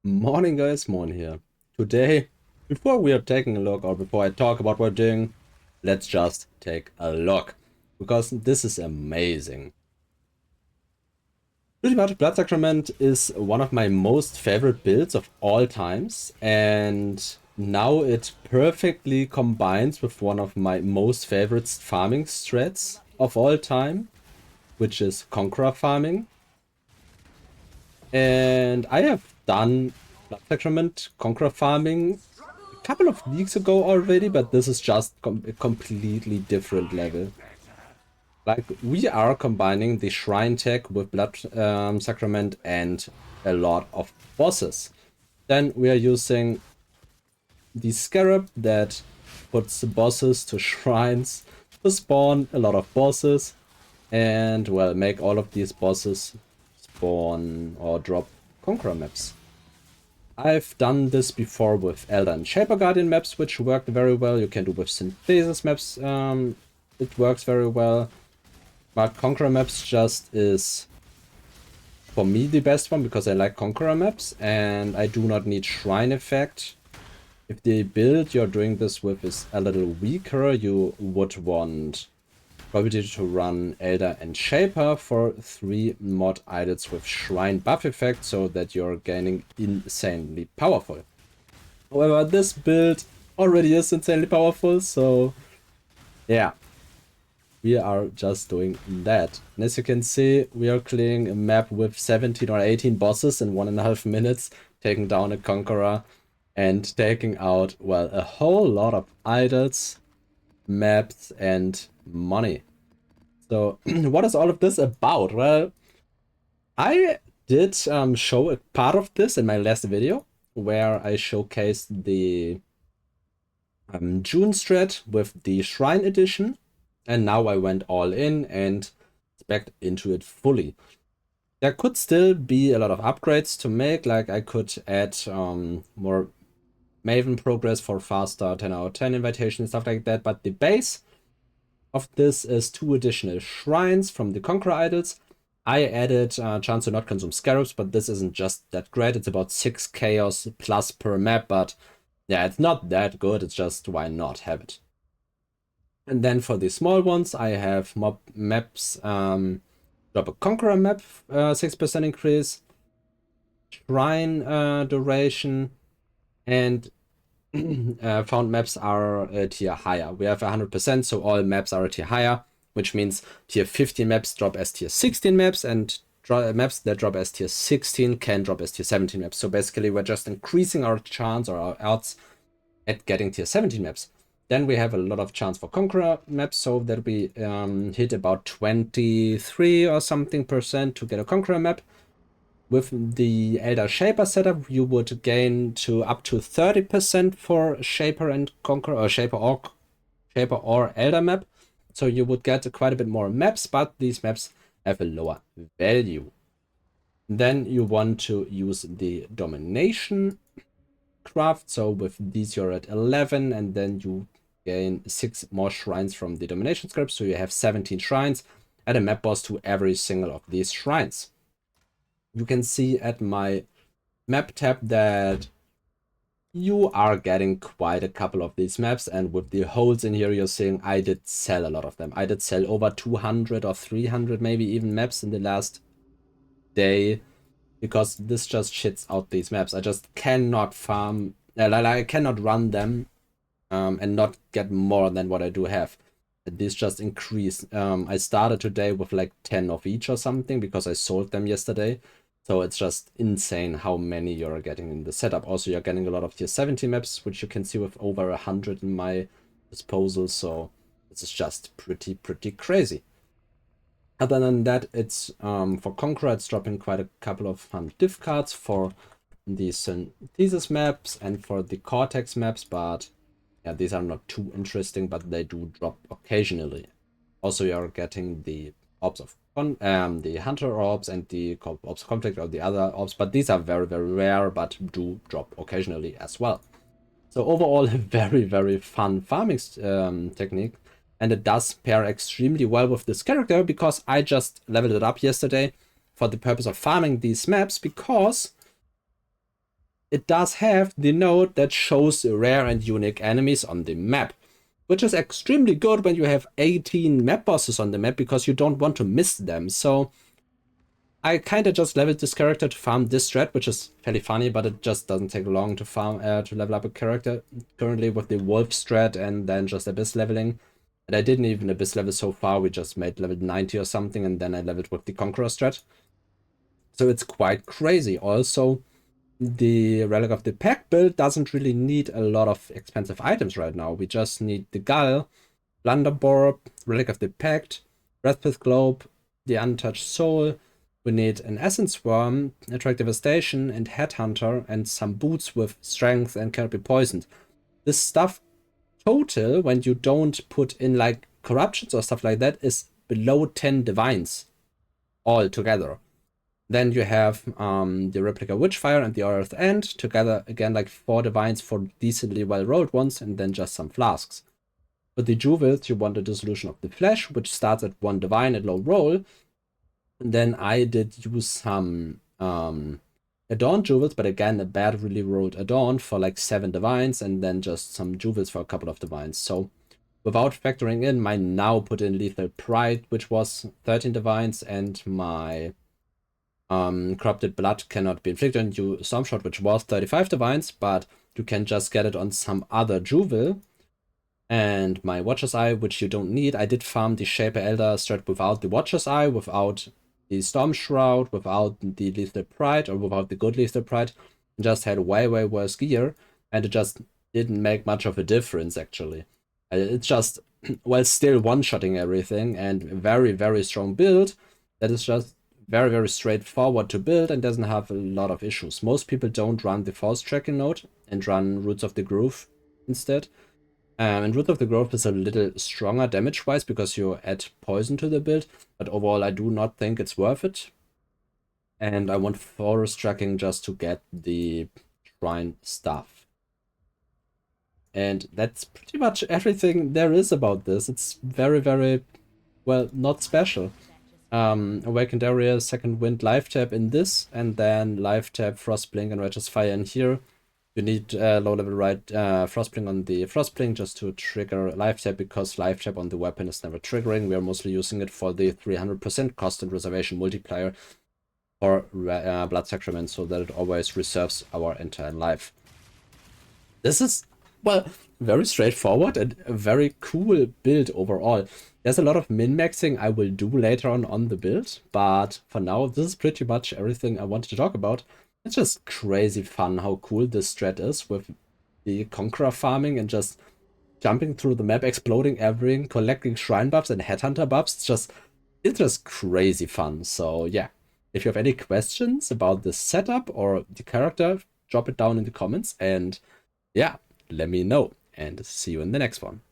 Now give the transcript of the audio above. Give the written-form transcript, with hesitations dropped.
Morning guys, Moorhuhn here. Today, before we are taking a look or before I talk about what we're doing, let's just take a look. Because this is amazing. Pretty much Blood Sacrament is one of my most favorite builds of all times, and now it perfectly combines with one of my most favorite farming strats of all time, which is Conqueror farming. And I have done Blood Sacrament Conqueror farming a couple of weeks ago already, but this is just a completely different level. Like, we are combining the Shrine tech with Blood Sacrament and a lot of bosses. Then we are using the Scarab that puts the bosses to shrines to spawn a lot of bosses and, well, make all of these bosses spawn or drop Conqueror maps. I've done this before with Elder and Shaper Guardian maps, which worked very well. You can do with Synthesis maps, it works very well. But Conqueror maps just is, for me, the best one, because I like Conqueror maps, and I do not need Shrine effect. If the build you're doing this with is a little weaker, you would want probably to run Elder and Shaper for 3 mod idols with Shrine buff effect, so that you're gaining insanely powerful. However, this build already is insanely powerful, so yeah, we are just doing that. And as you can see, we are clearing a map with 17 or 18 bosses in 1.5 minutes, taking down a Conqueror and taking out, well, a whole lot of idols, maps, and money. So what is all of this about? Well, I did show a part of this in my last video, where I showcased the June strat with the Shrine edition, and now I went all in and spec'd into it fully. There could still be a lot of upgrades to make, like I could add more Maven progress for faster 10 out of 10 invitation and stuff like that, but the base of this is 2 additional shrines from the Conqueror idols. I added chance to not consume scarabs, but this isn't just that great. It's about 6 chaos plus per map, but yeah, it's not that good. It's just, why not have it? And then for the small ones, I have mob maps, drop a Conqueror map, 6% increase, shrine duration, and found maps are a tier higher. We have 100%, so all maps are a tier higher, which means tier 15 maps drop as tier 16 maps, and maps that drop as tier 16 can drop as tier 17 maps. So basically, we're just increasing our chance or our odds at getting tier 17 maps. Then we have a lot of chance for Conqueror maps, so that we hit about 23 or something % to get a Conqueror map. With the Elder Shaper setup, you would gain to up to 30% for Shaper and Conqueror, or Shaper or Elder map. So you would get quite a bit more maps, but these maps have a lower value. Then you want to use the Domination craft. So with these you're at 11, and then you gain 6 more shrines from the Domination script. So you have 17 shrines. Add a map boss to every single of these shrines. You can see at my map tab that you are getting quite a couple of these maps, and with the holes in here, you're seeing I did sell a lot of them. I did sell over 200 or 300 maybe even maps in the last day, because this just shits out these maps. I just cannot farm, I cannot run them and not get more than what I do have. These just increase. I started today with like 10 of each or something, because I sold them yesterday. So it's just insane how many you're getting in the setup. Also, you're getting a lot of tier 70 maps, which you can see with over 100 in my disposal. So this is just pretty crazy. Other than that, it's for Conqueror, it's dropping quite a couple of diff cards for the Synthesis maps and for the Cortex maps, but yeah, these are not too interesting, but they do drop occasionally. Also, you're getting the orbs of the Hunter orbs and the orbs of conflict, or the other orbs, but these are very rare, but do drop occasionally as well. So overall, a very fun farming technique, and it does pair extremely well with this character, because I just leveled it up yesterday for the purpose of farming these maps, because it does have the node that shows rare and unique enemies on the map, which is extremely good when you have 18 map bosses on the map because you don't want to miss them. So I kind of just leveled this character to farm this strat, which is fairly funny, but it just doesn't take long to farm to level up a character. Currently with the wolf strat and then just abyss leveling. And I didn't even abyss level so far, we just made level 90 or something, and then I leveled with the Conqueror strat. So it's quite crazy. Also, the Relic of the Pack build doesn't really need a lot of expensive items right now. We just need the Gull, Blunderborb, Relic of the Pact, Wrathpith Globe, the Untouched Soul. We need an Essence Worm, Attract Devastation, and Headhunter, and some boots with Strength and Cannot Be Poisoned. This stuff total, when you don't put in like corruptions or stuff like that, is below 10 divines all together. Then you have the Replica Witchfire and the Earth End, together again like 4 divines for decently well rolled ones, and then just some flasks. For the jewels, you want a Dissolution of the Flesh, which starts at 1 divine at low roll. And then I did use some Adorn jewels, but again a badly rolled Adorn for like 7 divines, and then just some jewels for a couple of divines. So without factoring in my now put in Lethal Pride, which was 13 divines, and my Corrupted Blood cannot be inflicted on you Stormshot, which was 35 divines, but you can just get it on some other jewel. And my Watcher's Eye, which you don't need. I did farm the Shaper Elder strat without the Watcher's Eye, without the Storm Shroud, without the Lethal Pride, or without the good Lethal Pride. Just had way worse gear, and it just didn't make much of a difference, actually. It's just, well, still one-shotting everything, and very strong build that is just very straightforward to build and doesn't have a lot of issues. Most people don't run the Force Tracking node and run Roots of the Groove instead. And Roots of the Groove is a little stronger damage-wise because you add poison to the build, but overall I do not think it's worth it. And I want Forest Tracking just to get the Shrine stuff. And that's pretty much everything there is about this. It's very, well, not special. Awakened Area, Second Wind, Life Tap in this, and then Life Tap, Frostblink, and Righteous Fire in here. You need low level Frostblink on the Frostblink just to trigger Life Tap, because Life Tap on the weapon is never triggering. We are mostly using it for the 300% cost and reservation multiplier for Blood Sacrament, so that it always reserves our entire life. This is, well, very straightforward and a very cool build overall. There's a lot of min-maxing I will do later on the build, but for now, this is pretty much everything I wanted to talk about. It's just crazy fun how cool this strat is with the Conqueror farming and just jumping through the map, exploding everything, collecting shrine buffs and headhunter buffs. It's just crazy fun. So yeah, if you have any questions about the setup or the character, drop it down in the comments, and yeah, let me know, and see you in the next one.